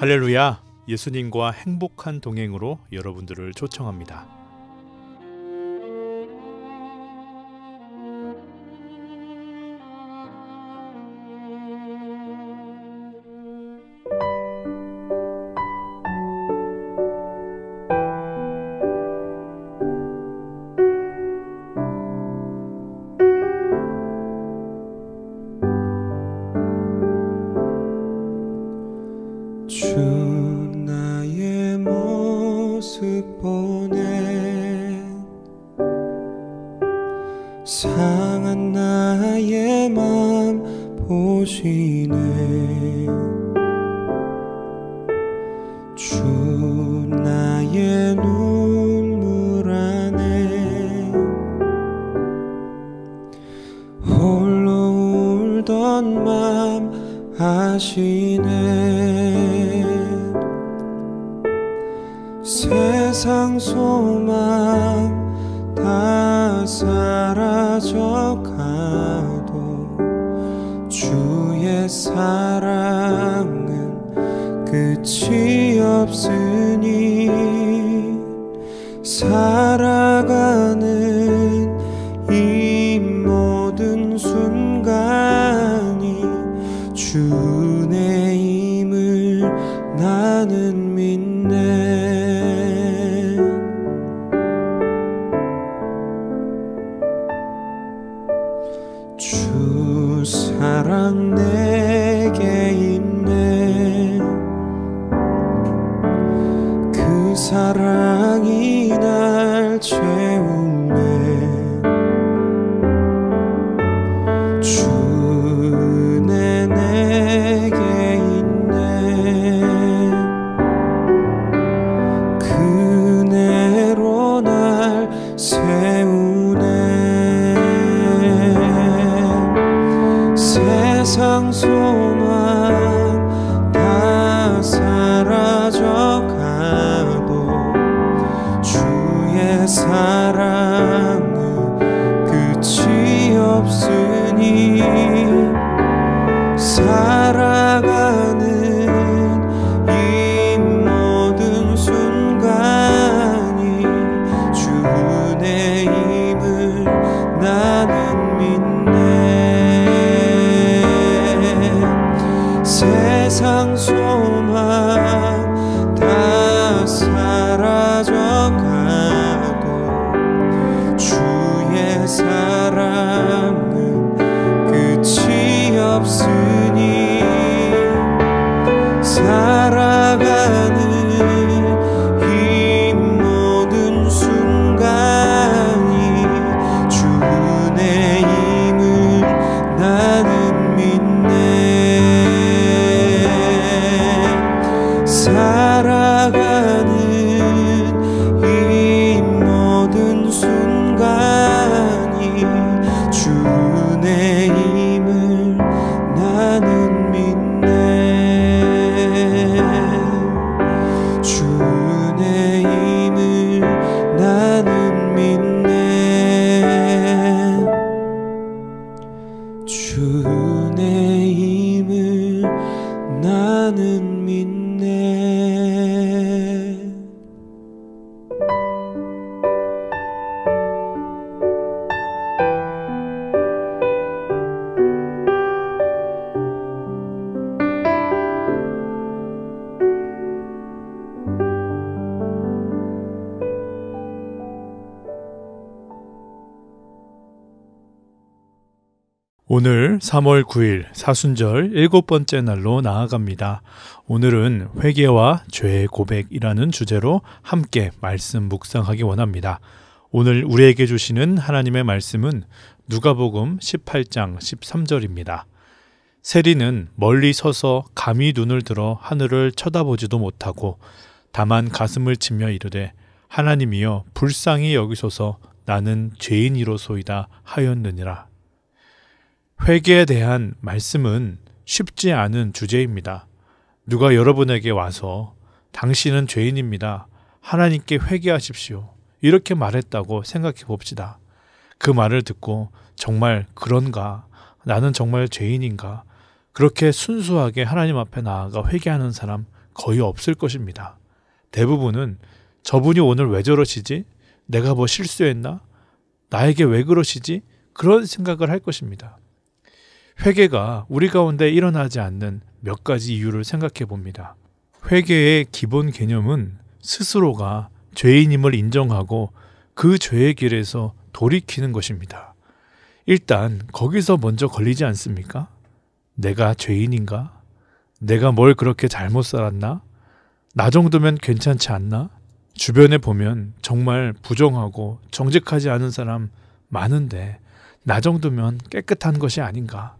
할렐루야, 예수님과 행복한 동행으로 여러분들을 초청합니다. 주 나의 모습 보네 상한 나의 맘 보시네 주 나의 눈물 안에 홀로 울던 맘 아시네 세상 소망 다 사라져가도 주의 사랑은 끝이 없으니 살아가는 이 모든 순간이 주의 힘을 나는 믿네 주 사랑 내게 있네 그 사랑이 날 채우네 주 은혜 내게 있네 그 은혜로 날 세우네 세상 소망 다 사라져가도 주의 사랑은 끝이 없으니 살아가는 이 모든 순간이 주의 힘을 나는 믿네 세상 소망 다 사라져가도 주의 사랑은 끝이 없으니 살아가는 이 모든 순간이 주의 힘을 나는 믿네 살아가는 이 모든 순간이 주의 힘을 나는 믿네 주의 힘을 나는 믿네 주의 힘을 나는 믿네 오늘 3월 9일 사순절 7번째 날로 나아갑니다. 오늘은 회개와 죄의 고백이라는 주제로 함께 말씀 묵상하기 원합니다. 오늘 우리에게 주시는 하나님의 말씀은 누가복음 18장 13절입니다. 세리는 멀리 서서 감히 눈을 들어 하늘을 쳐다보지도 못하고 다만 가슴을 치며 이르되 하나님이여 불쌍히 여기소서 나는 죄인이로소이다 하였느니라. 회개에 대한 말씀은 쉽지 않은 주제입니다. 누가 여러분에게 와서 당신은 죄인입니다. 하나님께 회개하십시오. 이렇게 말했다고 생각해 봅시다. 그 말을 듣고 정말 그런가? 나는 정말 죄인인가? 그렇게 순수하게 하나님 앞에 나아가 회개하는 사람 거의 없을 것입니다. 대부분은 저분이 오늘 왜 저러시지? 내가 뭐 실수했나? 나에게 왜 그러시지? 그런 생각을 할 것입니다. 회개가 우리 가운데 일어나지 않는 몇 가지 이유를 생각해 봅니다. 회개의 기본 개념은 스스로가 죄인임을 인정하고 그 죄의 길에서 돌이키는 것입니다. 일단 거기서 먼저 걸리지 않습니까? 내가 죄인인가? 내가 뭘 그렇게 잘못 살았나? 나 정도면 괜찮지 않나? 주변에 보면 정말 부정하고 정직하지 않은 사람 많은데 나 정도면 깨끗한 것이 아닌가?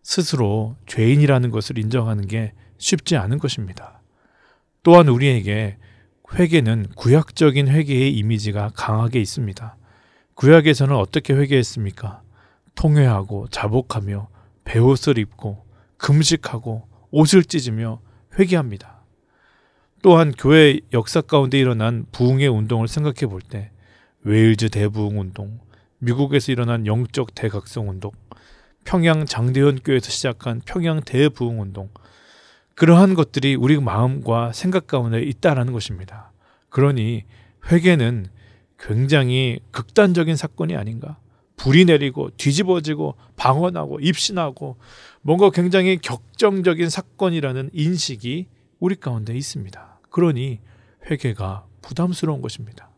스스로 죄인이라는 것을 인정하는 게 쉽지 않은 것입니다. 또한 우리에게 회개는 구약적인 회개의 이미지가 강하게 있습니다. 구약에서는 어떻게 회개했습니까? 통회하고 자복하며 베옷을 입고 금식하고 옷을 찢으며 회개합니다. 또한 교회 역사 가운데 일어난 부흥의 운동을 생각해 볼 때 웨일즈 대부흥 운동, 미국에서 일어난 영적 대각성 운동, 평양 장대현 교회에서 시작한 평양 대부흥 운동, 그러한 것들이 우리 마음과 생각 가운데 있다라는 것입니다. 그러니 회개는 굉장히 극단적인 사건이 아닌가? 불이 내리고 뒤집어지고 방언하고 입신하고 뭔가 굉장히 격정적인 사건이라는 인식이 우리 가운데 있습니다. 그러니 회개가 부담스러운 것입니다.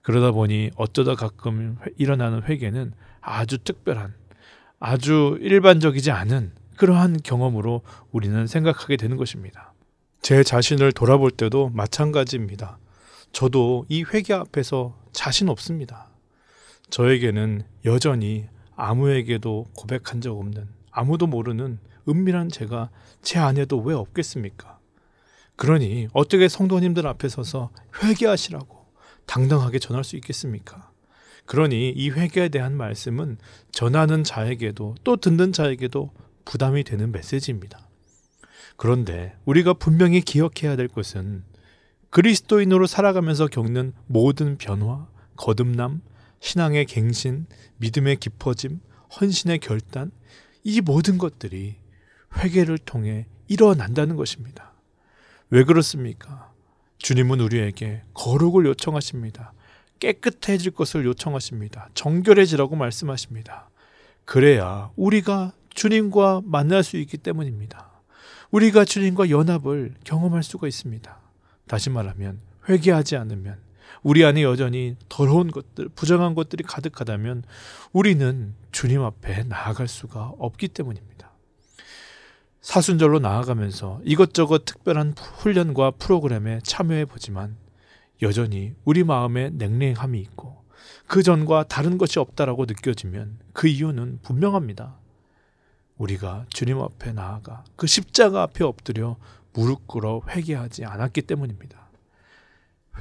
그러다 보니 어쩌다 가끔 일어나는 회개는 아주 특별한, 아주 일반적이지 않은 그러한 경험으로 우리는 생각하게 되는 것입니다. 제 자신을 돌아볼 때도 마찬가지입니다. 저도 이 회개 앞에서 자신 없습니다. 저에게는 여전히 아무에게도 고백한 적 없는, 아무도 모르는 은밀한 죄가 제 안에도 왜 없겠습니까? 그러니 어떻게 성도님들 앞에 서서 회개하시라고 당당하게 전할 수 있겠습니까? 그러니 이 회개에 대한 말씀은 전하는 자에게도 또 듣는 자에게도 부담이 되는 메시지입니다. 그런데 우리가 분명히 기억해야 될 것은 그리스도인으로 살아가면서 겪는 모든 변화, 거듭남, 신앙의 갱신, 믿음의 깊어짐, 헌신의 결단, 이 모든 것들이 회개를 통해 일어난다는 것입니다. 왜 그렇습니까? 주님은 우리에게 거룩을 요청하십니다. 깨끗해질 것을 요청하십니다. 정결해지라고 말씀하십니다. 그래야 우리가 주님과 만날 수 있기 때문입니다. 우리가 주님과 연합을 경험할 수가 있습니다. 다시 말하면 회개하지 않으면, 우리 안에 여전히 더러운 것들, 부정한 것들이 가득하다면 우리는 주님 앞에 나아갈 수가 없기 때문입니다. 사순절로 나아가면서 이것저것 특별한 훈련과 프로그램에 참여해 보지만 여전히 우리 마음에 냉랭함이 있고 그 전과 다른 것이 없다라고 느껴지면 그 이유는 분명합니다. 우리가 주님 앞에 나아가 그 십자가 앞에 엎드려 무릎 꿇어 회개하지 않았기 때문입니다.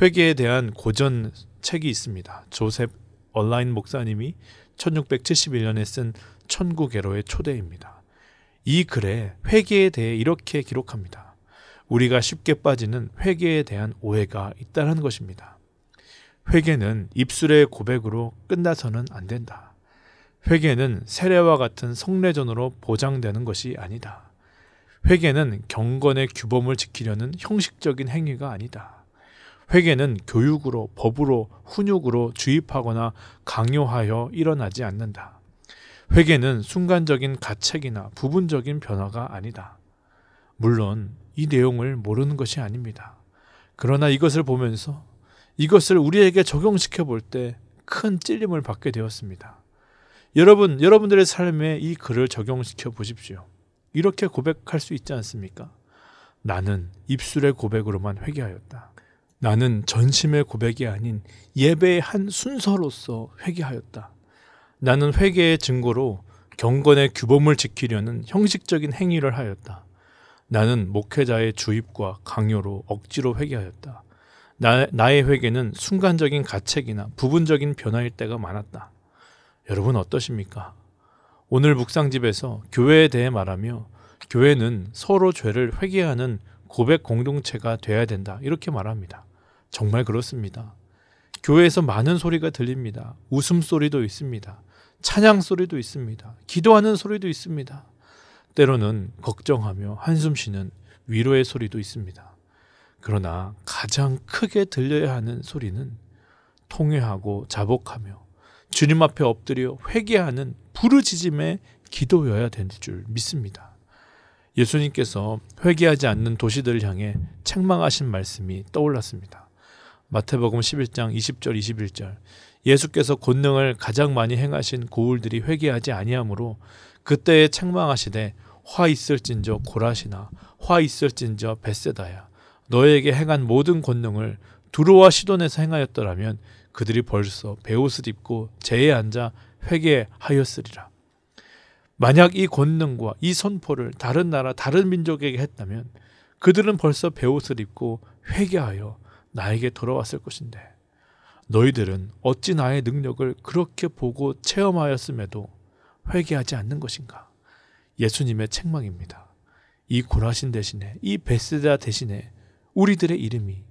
회개에 대한 고전 책이 있습니다. 조셉 얼라인 목사님이 1671년에 쓴 천국애로의 초대입니다. 이 글에 회개에 대해 이렇게 기록합니다. 우리가 쉽게 빠지는 회개에 대한 오해가 있다는 것입니다. 회개는 입술의 고백으로 끝나서는 안 된다. 회개는 세례와 같은 성례전으로 보장되는 것이 아니다. 회개는 경건의 규범을 지키려는 형식적인 행위가 아니다. 회개는 교육으로, 법으로, 훈육으로 주입하거나 강요하여 일어나지 않는다. 회개는 순간적인 가책이나 부분적인 변화가 아니다. 물론 이 내용을 모르는 것이 아닙니다. 그러나 이것을 보면서 이것을 우리에게 적용시켜 볼 때 큰 찔림을 받게 되었습니다. 여러분들의 삶에 이 글을 적용시켜 보십시오. 이렇게 고백할 수 있지 않습니까? 나는 입술의 고백으로만 회개하였다. 나는 전심의 고백이 아닌 예배의 한 순서로서 회개하였다. 나는 회개의 증거로 경건의 규범을 지키려는 형식적인 행위를 하였다. 나는 목회자의 주입과 강요로 억지로 회개하였다. 나의 회개는 순간적인 가책이나 부분적인 변화일 때가 많았다. 여러분 어떠십니까? 오늘 묵상집에서 교회에 대해 말하며 교회는 서로 죄를 회개하는 고백 공동체가 돼야 된다, 이렇게 말합니다. 정말 그렇습니다. 교회에서 많은 소리가 들립니다. 웃음소리도 있습니다. 찬양 소리도 있습니다. 기도하는 소리도 있습니다. 때로는 걱정하며 한숨 쉬는 위로의 소리도 있습니다. 그러나 가장 크게 들려야 하는 소리는 통회하고 자복하며 주님 앞에 엎드려 회개하는 부르짖음의 기도여야 될 줄 믿습니다. 예수님께서 회개하지 않는 도시들을 향해 책망하신 말씀이 떠올랐습니다. 마태복음 11장 20절 21절 예수께서 권능을 가장 많이 행하신 고울들이 회개하지 아니하므로 그때에 책망하시되 화 있을진저 고라시나 화 있을진저 벳세다야 너에게 행한 모든 권능을 두로와 시돈에서 행하였더라면 그들이 벌써 베옷을 입고 제에 앉아 회개하였으리라. 만약 이 권능과 이 선포를 다른 나라 다른 민족에게 했다면 그들은 벌써 베옷을 입고 회개하여 나에게 돌아왔을 것인데 너희들은 어찌 나의 능력을 그렇게 보고 체험하였음에도 회개하지 않는 것인가? 예수님의 책망입니다. 이 고라신 대신에 이 벳세다 대신에 우리들의 이름이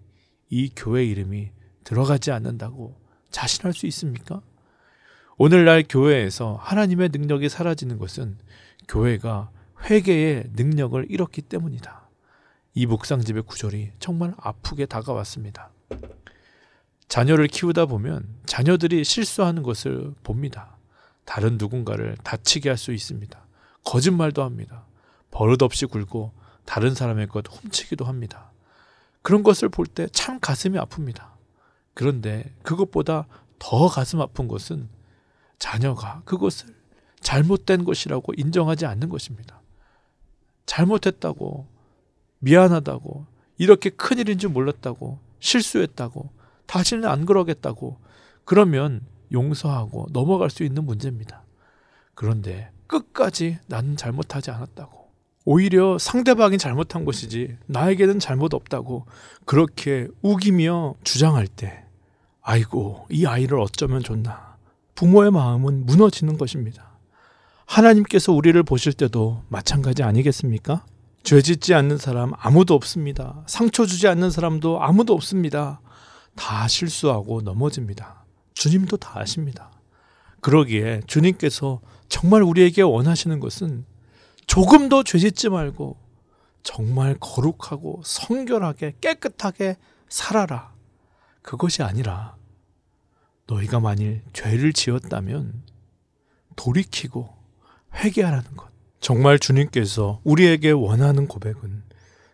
이 교회 이름이 들어가지 않는다고 자신할 수 있습니까? 오늘날 교회에서 하나님의 능력이 사라지는 것은 교회가 회개의 능력을 잃었기 때문이다. 이 묵상집의 구절이 정말 아프게 다가왔습니다. 자녀를 키우다 보면 자녀들이 실수하는 것을 봅니다. 다른 누군가를 다치게 할 수 있습니다. 거짓말도 합니다. 버릇없이 굴고 다른 사람의 것 훔치기도 합니다. 그런 것을 볼 때 참 가슴이 아픕니다. 그런데 그것보다 더 가슴 아픈 것은 자녀가 그것을 잘못된 것이라고 인정하지 않는 것입니다. 잘못했다고, 미안하다고, 이렇게 큰일인 줄 몰랐다고, 실수했다고, 다시는 안 그러겠다고 그러면 용서하고 넘어갈 수 있는 문제입니다. 그런데 끝까지 나는 잘못하지 않았다고, 오히려 상대방이 잘못한 것이지 나에게는 잘못 없다고 그렇게 우기며 주장할 때 아이고 이 아이를 어쩌면 좋나, 부모의 마음은 무너지는 것입니다. 하나님께서 우리를 보실 때도 마찬가지 아니겠습니까? 죄 짓지 않는 사람 아무도 없습니다. 상처 주지 않는 사람도 아무도 없습니다. 다 실수하고 넘어집니다. 주님도 다 아십니다. 그러기에 주님께서 정말 우리에게 원하시는 것은 조금도 죄 짓지 말고 정말 거룩하고 성결하게 깨끗하게 살아라. 그것이 아니라 너희가 만일 죄를 지었다면 돌이키고 회개하라는 것. 정말 주님께서 우리에게 원하는 고백은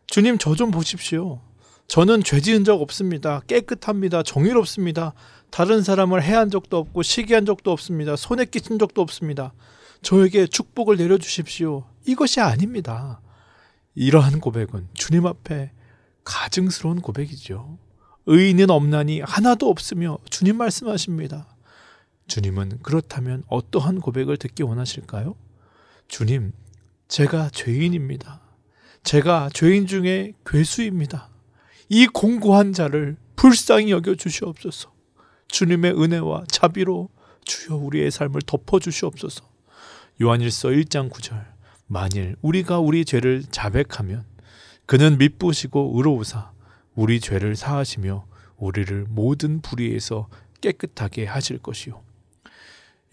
주님 저 좀 보십시오. 저는 죄 지은 적 없습니다. 깨끗합니다. 정의롭습니다. 다른 사람을 해한 적도 없고 시기한 적도 없습니다. 손에 끼친 적도 없습니다. 저에게 축복을 내려주십시오. 이것이 아닙니다. 이러한 고백은 주님 앞에 가증스러운 고백이죠. 의인은 없나니 하나도 없으며 주님 말씀하십니다. 주님은 그렇다면 어떠한 고백을 듣기 원하실까요? 주님, 제가 죄인입니다. 제가 죄인 중에 괴수입니다. 이 공고한 자를 불쌍히 여겨 주시옵소서. 주님의 은혜와 자비로 주여 우리의 삶을 덮어 주시옵소서. 요한일서 1장 9절. 만일 우리가 우리 죄를 자백하면 그는 미쁘시고 의로우사 우리 죄를 사하시며 우리를 모든 불의에서 깨끗하게 하실 것이요.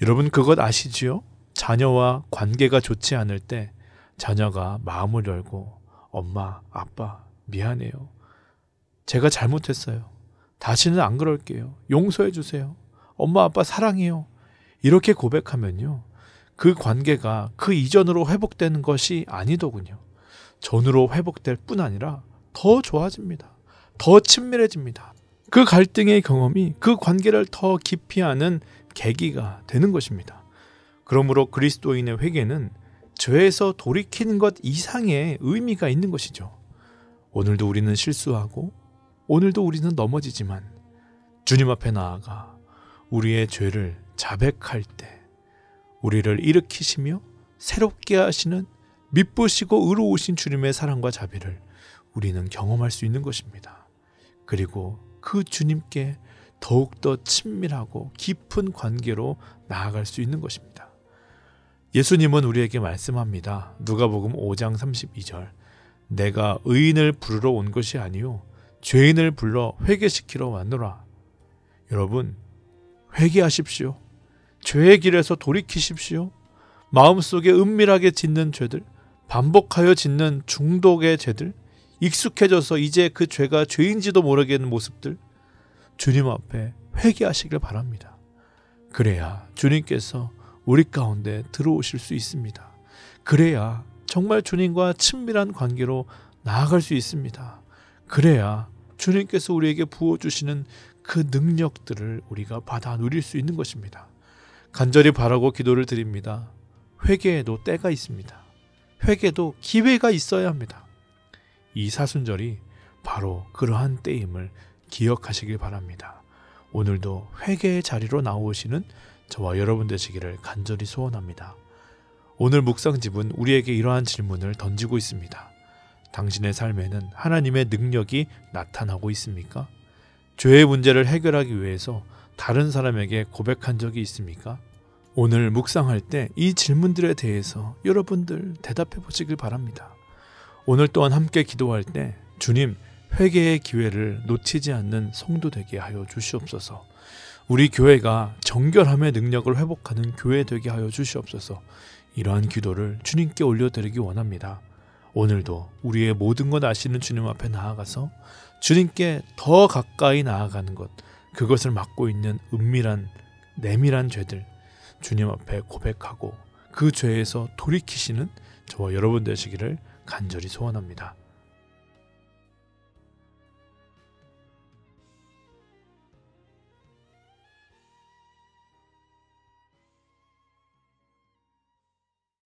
여러분 그것 아시지요? 자녀와 관계가 좋지 않을 때 자녀가 마음을 열고 엄마, 아빠 미안해요. 제가 잘못했어요. 다시는 안 그럴게요. 용서해 주세요. 엄마, 아빠 사랑해요. 이렇게 고백하면요. 그 관계가 그 이전으로 회복되는 것이 아니더군요. 전으로 회복될 뿐 아니라 더 좋아집니다. 더 친밀해집니다. 그 갈등의 경험이 그 관계를 더 깊이 하는 계기가 되는 것입니다. 그러므로 그리스도인의 회개는 죄에서 돌이키는 것 이상의 의미가 있는 것이죠. 오늘도 우리는 실수하고 오늘도 우리는 넘어지지만 주님 앞에 나아가 우리의 죄를 자백할 때 우리를 일으키시며 새롭게 하시는 미쁘시고 의로우신 주님의 사랑과 자비를 우리는 경험할 수 있는 것입니다. 그리고 그 주님께 더욱더 친밀하고 깊은 관계로 나아갈 수 있는 것입니다. 예수님은 우리에게 말씀합니다. 누가복음 5장 32절. 내가 의인을 부르러 온 것이 아니요 죄인을 불러 회개시키러 왔노라. 여러분, 회개하십시오. 죄의 길에서 돌이키십시오. 마음속에 은밀하게 짓는 죄들, 반복하여 짓는 중독의 죄들, 익숙해져서 이제 그 죄가 죄인지도 모르겠는 모습들, 주님 앞에 회개하시길 바랍니다. 그래야 주님께서 우리 가운데 들어오실 수 있습니다. 그래야 정말 주님과 친밀한 관계로 나아갈 수 있습니다. 그래야 주님께서 우리에게 부어주시는 그 능력들을 우리가 받아 누릴 수 있는 것입니다. 간절히 바라고 기도를 드립니다. 회개에도 때가 있습니다. 회개도 기회가 있어야 합니다. 이 사순절이 바로 그러한 때임을 기억하시길 바랍니다. 오늘도 회개의 자리로 나오시는 저와 여러분 되시기를 간절히 소원합니다. 오늘 묵상집은 우리에게 이러한 질문을 던지고 있습니다. 당신의 삶에는 하나님의 능력이 나타나고 있습니까? 죄의 문제를 해결하기 위해서 다른 사람에게 고백한 적이 있습니까? 오늘 묵상할 때 이 질문들에 대해서 여러분들 대답해 보시길 바랍니다. 오늘 또한 함께 기도할 때 주님, 회개의 기회를 놓치지 않는 성도 되게 하여 주시옵소서. 우리 교회가 정결함의 능력을 회복하는 교회 되게 하여 주시옵소서. 이러한 기도를 주님께 올려드리기 원합니다. 오늘도 우리의 모든 것 아시는 주님 앞에 나아가서 주님께 더 가까이 나아가는 것, 그것을 막고 있는 은밀한 내밀한 죄들 주님 앞에 고백하고 그 죄에서 돌이키시는 저와 여러분 되시기를 간절히 소원합니다.